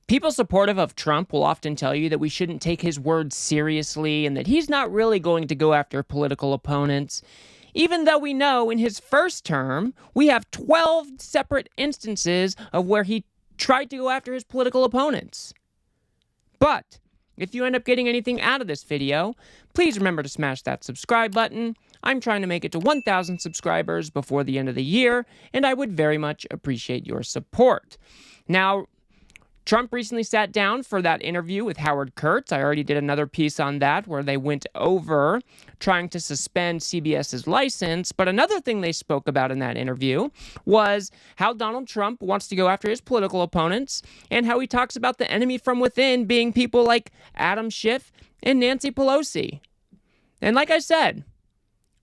People supportive of Trump will often tell you that we shouldn't take his words seriously and that he's not really going to go after political opponents, even though we know in his first term, we have 12 separate instances of where he tried to go after his political opponents. But if you end up getting anything out of this video, please remember to smash that subscribe button. I'm trying to make it to 1,000 subscribers before the end of the year, and I would very much appreciate your support. Now, Trump recently sat down for that interview with Howard Kurtz. I already did another piece on that where they went over trying to suspend CBS's license. But another thing they spoke about in that interview was how Donald Trump wants to go after his political opponents and how he talks about the enemy from within being people like Adam Schiff and Nancy Pelosi. And like I said,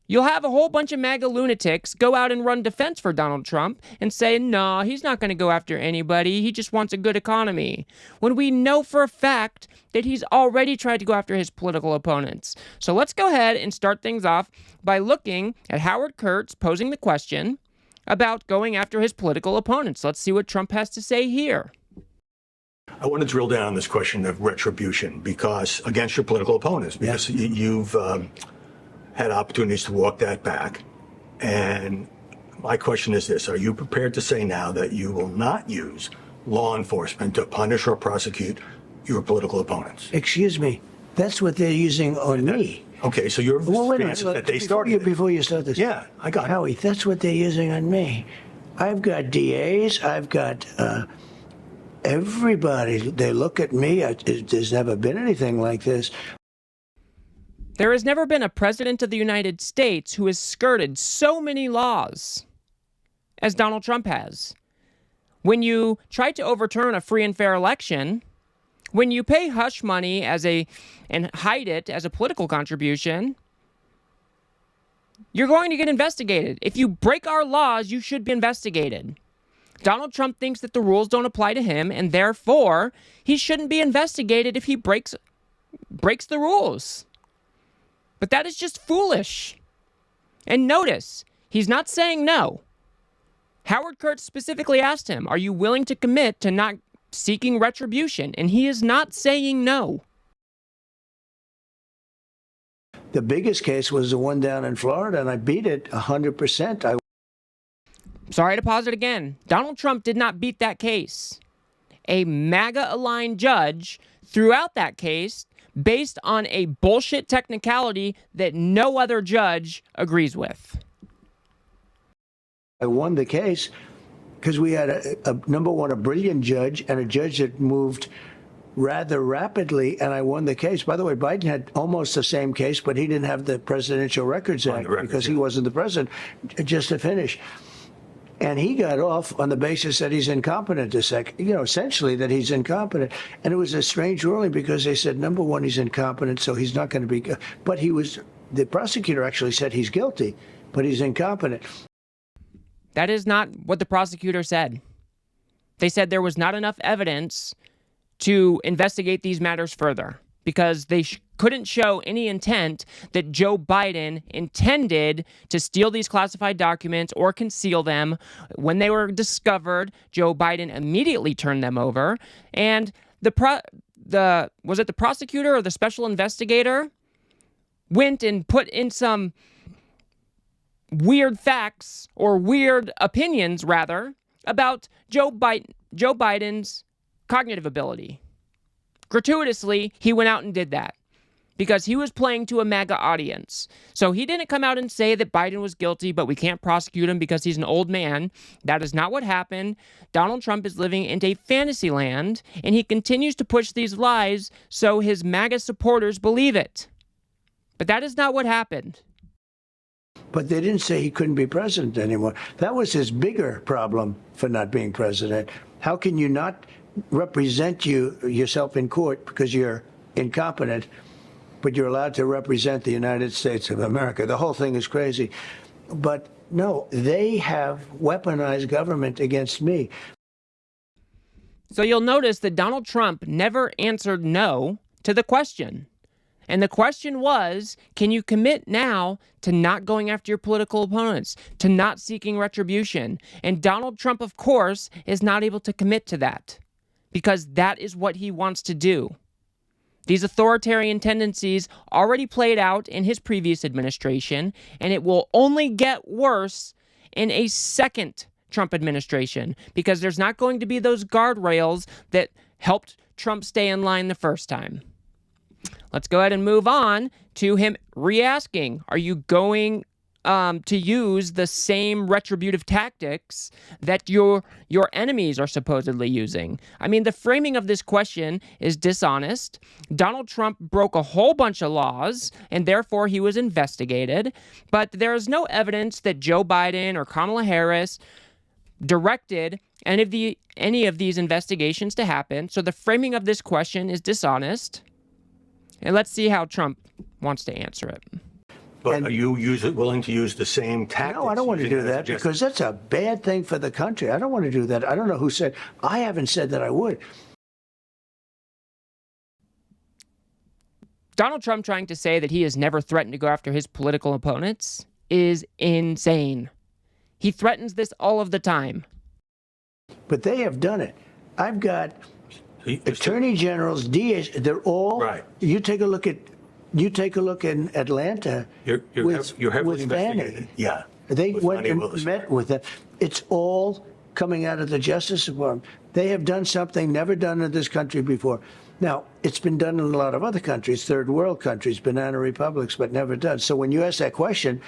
you'll have a whole bunch of MAGA lunatics go out and run defense for Donald Trump and say, no, he's not going to go after anybody. He just wants a good economy. When we know for a fact that he's already tried to go after his political opponents. So let's go ahead and start things off by looking at Howard Kurtz posing the question about going after his political opponents. Let's see what Trump has to say here. I want to drill down on this question of retribution because against your political opponents, because you've had opportunities to walk that back. And my question is this: are you prepared to say now that you will not use law enforcement to punish or prosecute your political opponents? Excuse me, that's what they're using on me. Okay, so you're Well, wait a minute. that they started. Before you start this. Yeah, I got it. Howie, that's what they're using on me. I've got DAs, I've got everybody. They look at me. There's never been anything like this. There has never been a president of the United States who has skirted so many laws as Donald Trump has. When you try to overturn a free and fair election, when you pay hush money and hide it as a political contribution, you're going to get investigated. If you break our laws, you should be investigated. Donald Trump thinks that the rules don't apply to him, and therefore, he shouldn't be investigated if he breaks the rules. But that is just foolish. And notice, he's not saying no. Howard Kurtz specifically asked him, are you willing to commit to not seeking retribution? And he is not saying no. The biggest case was the one down in Florida, and I beat it 100%. Sorry to pause it again. Donald Trump did not beat that case. A MAGA-aligned judge threw out that case based on a bullshit technicality that no other judge agrees with. I won the case because we had number one, a brilliant judge and a judge that moved rather rapidly, and I won the case. By the way, Biden had almost the same case, but he didn't have the Presidential Records Act because he wasn't the president, just to finish. And he got off on the basis that he's incompetent, essentially that he's incompetent. And it was a strange ruling because they said, number one, he's incompetent, so he's not going to be, but the prosecutor actually said he's guilty, but he's incompetent. That is not what the prosecutor said. They said there was not enough evidence to investigate these matters further because they couldn't show any intent that Joe Biden intended to steal these classified documents or conceal them. When they were discovered, Joe Biden immediately turned them over. And was it the prosecutor or the special investigator went and put in some weird facts or weird opinions, rather, about Joe Biden's cognitive ability. Gratuitously, he went out and did that because he was playing to a MAGA audience. So he didn't come out and say that Biden was guilty, but we can't prosecute him because he's an old man. That is not what happened. Donald Trump is living in a fantasy land, and he continues to push these lies so his MAGA supporters believe it. But that is not what happened. But they didn't say he couldn't be president anymore. That was his bigger problem for not being president. How can you not represent yourself in court because you're incompetent, but you're allowed to represent the United States of America? The whole thing is crazy. But no, they have weaponized government against me. So you'll notice that Donald Trump never answered no to the question. And the question was, can you commit now to not going after your political opponents, to not seeking retribution? And Donald Trump, of course, is not able to commit to that because that is what he wants to do. These authoritarian tendencies already played out in his previous administration, and it will only get worse in a second Trump administration because there's not going to be those guardrails that helped Trump stay in line the first time. Let's go ahead and move on to him re-asking, are you going to use the same retributive tactics that your enemies are supposedly using? I mean, the framing of this question is dishonest. Donald Trump broke a whole bunch of laws, and therefore he was investigated. But there is no evidence that Joe Biden or Kamala Harris directed any of these investigations to happen. So the framing of this question is dishonest. And let's see how Trump wants to answer it. But are you willing to use the same tactics? No, I don't want to do that because that's a bad thing for the country. I don't want to do that. I don't know who said. I haven't said that I would. Donald Trump trying to say that he has never threatened to go after his political opponents is insane. He threatens this all of the time. But they have done it. I've got attorney generals, DAs. They're all right. You take a look in Atlanta. You're heavily investigated. Yeah. They went and met with them. It's all coming out of the Justice Department. They have done something never done in this country before. Now, it's been done in a lot of other countries, third world countries, banana republics, but never done. So when you ask that question,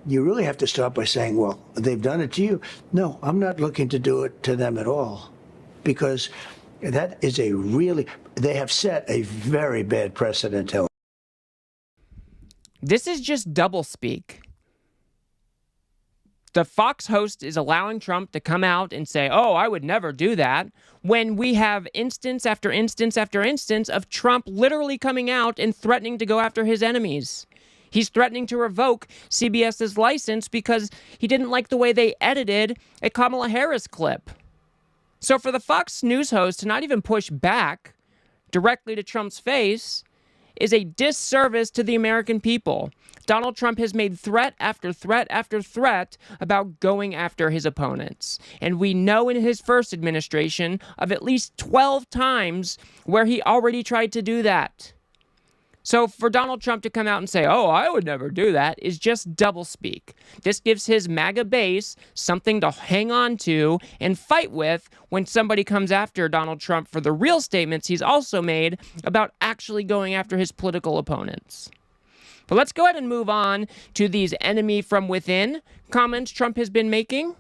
you really have to start by saying, well, they've done it to you. No, I'm not looking to do it to them at all, because that is they have set a very bad precedent. This is just doublespeak. The Fox host is allowing Trump to come out and say, oh, I would never do that, when we have instance after instance after instance of Trump literally coming out and threatening to go after his enemies. He's threatening to revoke CBS's license because he didn't like the way they edited a Kamala Harris clip. So for the Fox News host to not even push back directly to Trump's face is a disservice to the American people. Donald Trump has made threat after threat after threat about going after his opponents. And we know in his first administration of at least 12 times where he already tried to do that. So for Donald Trump to come out and say, oh, I would never do that, is just doublespeak. This gives his MAGA base something to hang on to and fight with when somebody comes after Donald Trump for the real statements he's also made about actually going after his political opponents. But let's go ahead and move on to these enemy from within comments Trump has been making.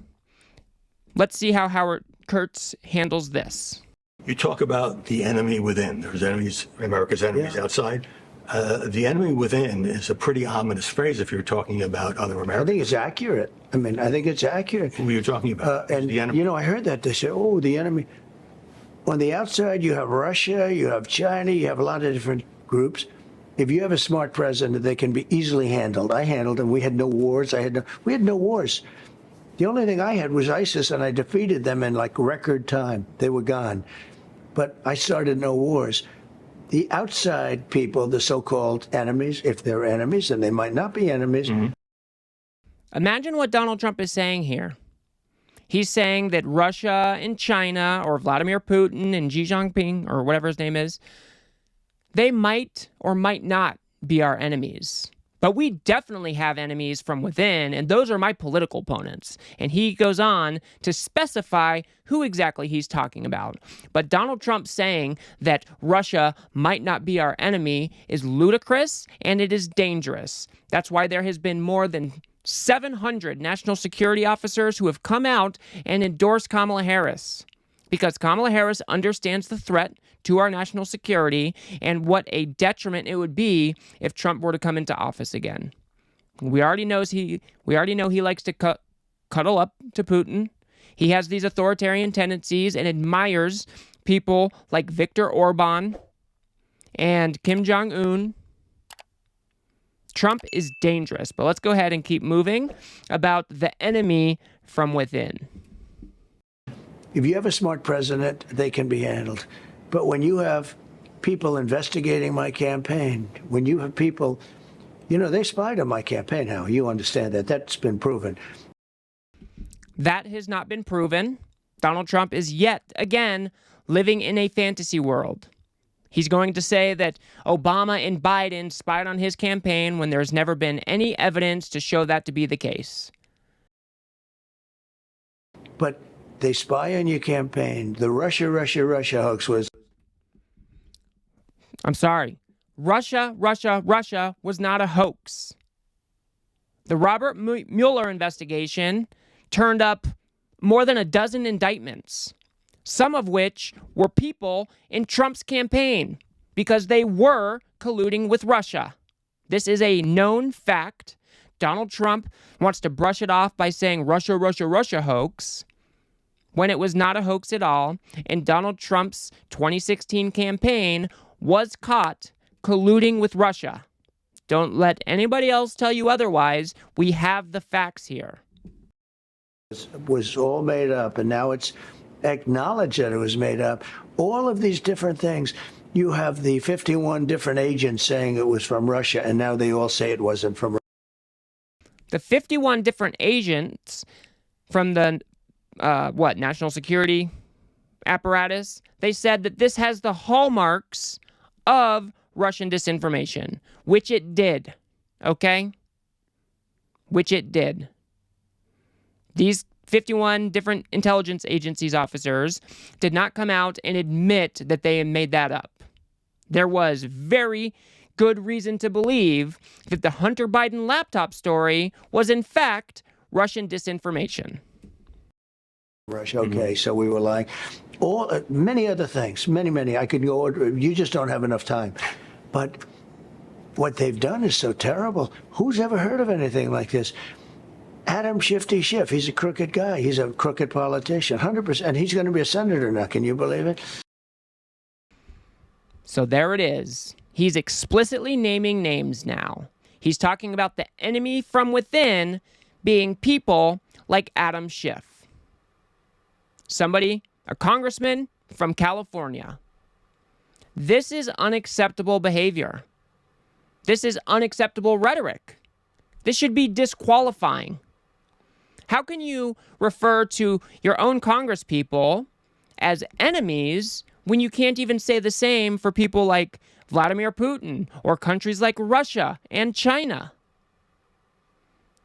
Let's see how Howard Kurtz handles this. You talk about the enemy within. There's enemies, America's enemies outside. The enemy within is a pretty ominous phrase if you're talking about other Americans. I think it's accurate. I think it's accurate. Who are you talking about? And, the enemy. I heard that. They say, oh, the enemy. On the outside, you have Russia, you have China, you have a lot of different groups. If you have a smart president, they can be easily handled. I handled them. We had no wars. We had no wars. The only thing I had was ISIS, and I defeated them in like record time. They were gone. But I started no wars. The outside people, the so-called enemies, if they're enemies, and they might not be enemies. Mm-hmm. Imagine what Donald Trump is saying here. He's saying that Russia and China, or Vladimir Putin and Xi Jinping, or whatever his name is, they might or might not be our enemies. But we definitely have enemies from within, and those are my political opponents. And he goes on to specify who exactly he's talking about. But Donald Trump saying that Russia might not be our enemy is ludicrous, and it is dangerous. That's why there has been more than 700 national security officers who have come out and endorsed Kamala Harris, because Kamala Harris understands the threat to our national security and what a detriment it would be if Trump were to come into office again. We already know he likes to cuddle up to Putin. He has these authoritarian tendencies and admires people like Viktor Orban and Kim Jong-un. Trump is dangerous, but let's go ahead and keep moving about the enemy from within. If you have a smart president, they can be handled. But when you have people investigating my campaign, when you have people, they spied on my campaign now. You understand that. That's been proven. That has not been proven. Donald Trump is yet again living in a fantasy world. He's going to say that Obama and Biden spied on his campaign when there's never been any evidence to show that to be the case. But they spy on your campaign. The Russia hoax was... I'm sorry. Russia was not a hoax. The Robert Mueller investigation turned up more than a dozen indictments, some of which were people in Trump's campaign because they were colluding with Russia. This is a known fact. Donald Trump wants to brush it off by saying Russia hoax when it was not a hoax at all, and Donald Trump's 2016 campaign was caught colluding with Russia. Don't let anybody else tell you otherwise. We have the facts here. It was all made up, and now it's acknowledged that it was made up. All of these different things. You have the 51 different agents saying it was from Russia, and now they all say it wasn't from Russia. The 51 different agents from the, national security apparatus, they said that this has the hallmarks of Russian disinformation, which it did, okay? Which it did. These 51 different intelligence agencies officers did not come out and admit that they had made that up. There was very good reason to believe that the Hunter Biden laptop story was in fact Russian disinformation. Russia, okay, so we were lying. Many other things, many. I could go order. You just don't have enough time. But what they've done is so terrible. Who's ever heard of anything like this? Adam Schiff, he's a crooked guy. He's a crooked politician, 100%. And he's going to be a senator now. Can you believe it? So there it is. He's explicitly naming names now. He's talking about the enemy from within being people like Adam Schiff. Somebody, a congressman from California. This is unacceptable behavior. This is unacceptable rhetoric. This should be disqualifying. How can you refer to your own congresspeople as enemies when you can't even say the same for people like Vladimir Putin or countries like Russia and China?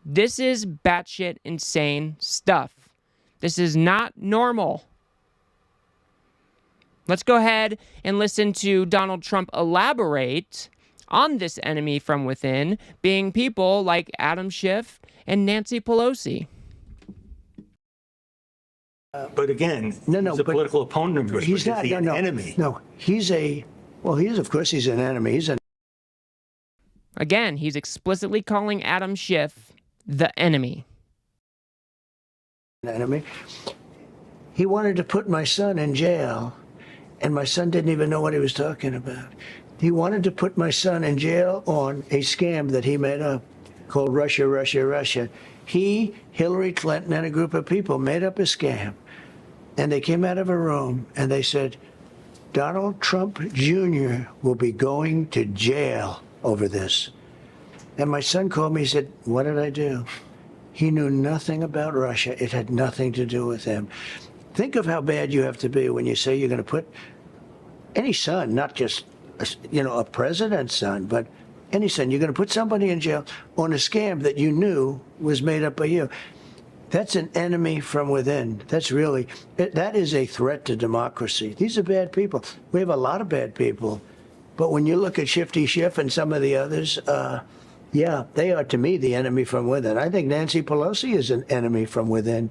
This is batshit insane stuff. This is not normal. Let's go ahead and listen to Donald Trump elaborate on this enemy from within being people like Adam Schiff and Nancy Pelosi. But again, he's a political opponent of yours. He's not an enemy. No, of course he's an enemy. Again, he's explicitly calling Adam Schiff the enemy. An enemy. He wanted to put my son in jail, and my son didn't even know what he was talking about. He wanted to put my son in jail on a scam that he made up called Russia. He, Hillary Clinton, and a group of people made up a scam. And they came out of a room and they said, Donald Trump Jr. will be going to jail over this. And my son called me and said, what did I do? He knew nothing about Russia. It had nothing to do with him. Think of how bad you have to be when you say you're going to put any son, not just a president's son, but any son, you're going to put somebody in jail on a scam that you knew was made up by you. That's an enemy from within. That is a threat to democracy. These are bad people. We have a lot of bad people. But when you look at Shifty Schiff and some of the others, they are, to me, the enemy from within. I think Nancy Pelosi is an enemy from within.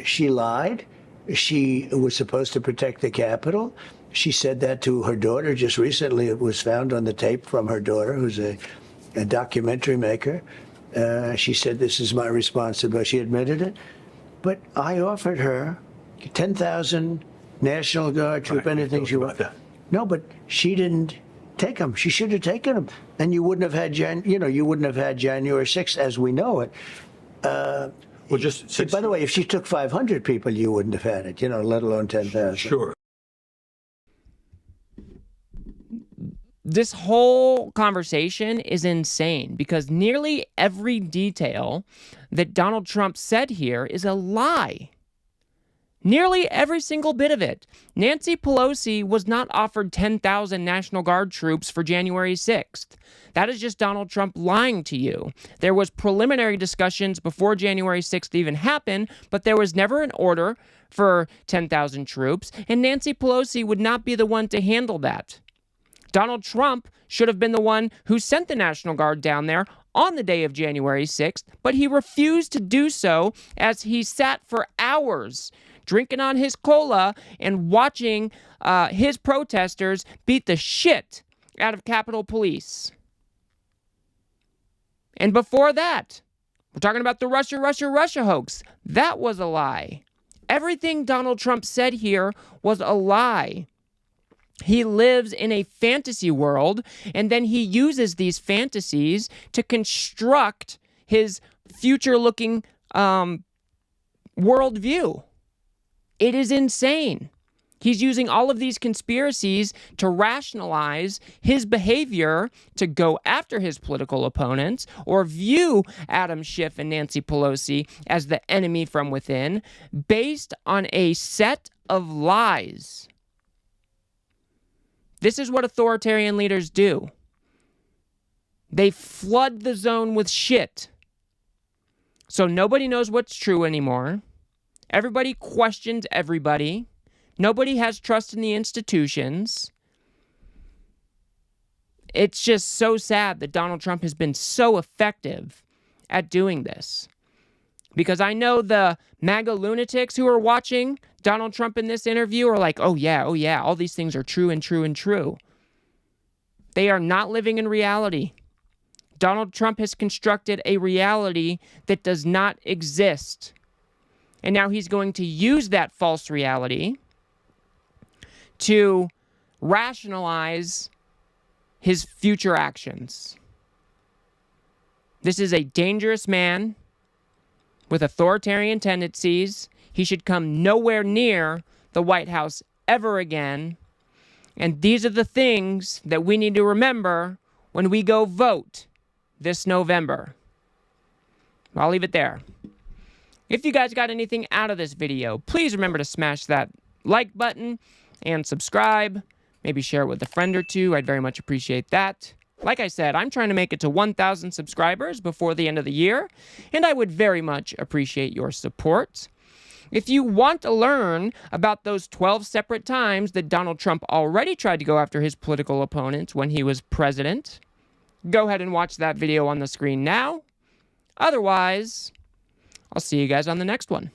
She lied. She was supposed to protect the Capitol. She said that to her daughter just recently. It was found on the tape from her daughter, who's a documentary maker. She said, this is my responsibility. She admitted it. But I offered her 10,000 National Guard troop, anything she wanted. No, but she didn't take them. She should have taken them. And you wouldn't have had, January 6th as we know it. By the way, if she took 500 people, you wouldn't have had it, let alone 10,000. Sure. This whole conversation is insane because nearly every detail that Donald Trump said here is a lie. Nearly every single bit of it. Nancy Pelosi was not offered 10,000 National Guard troops for January 6th. That is just Donald Trump lying to you. There was preliminary discussions before January 6th even happened, but there was never an order for 10,000 troops, and Nancy Pelosi would not be the one to handle that. Donald Trump should have been the one who sent the National Guard down there on the day of January 6th, but he refused to do so as he sat for hours drinking on his cola and watching his protesters beat the shit out of Capitol Police. And before that, we're talking about the Russia hoax. That was a lie. Everything Donald Trump said here was a lie. He lives in a fantasy world, and then he uses these fantasies to construct his future-looking worldview. It is insane. He's using all of these conspiracies to rationalize his behavior to go after his political opponents or view Adam Schiff and Nancy Pelosi as the enemy from within based on a set of lies. This is what authoritarian leaders do. They flood the zone with shit. So nobody knows what's true anymore. Everybody questions everybody. Nobody has trust in the institutions. It's just so sad that Donald Trump has been so effective at doing this. Because I know the MAGA lunatics who are watching Donald Trump in this interview are like, oh yeah, all these things are true and true and true. They are not living in reality. Donald Trump has constructed a reality that does not exist. And now he's going to use that false reality to rationalize his future actions. This is a dangerous man with authoritarian tendencies. He should come nowhere near the White House ever again. And these are the things that we need to remember when we go vote this November. I'll leave it there. If you guys got anything out of this video, please remember to smash that like button and subscribe. Maybe share it with a friend or two. I'd very much appreciate that. Like I said, I'm trying to make it to 1,000 subscribers before the end of the year, and I would very much appreciate your support. If you want to learn about those 12 separate times that Donald Trump already tried to go after his political opponents when he was president, go ahead and watch that video on the screen now. Otherwise, I'll see you guys on the next one.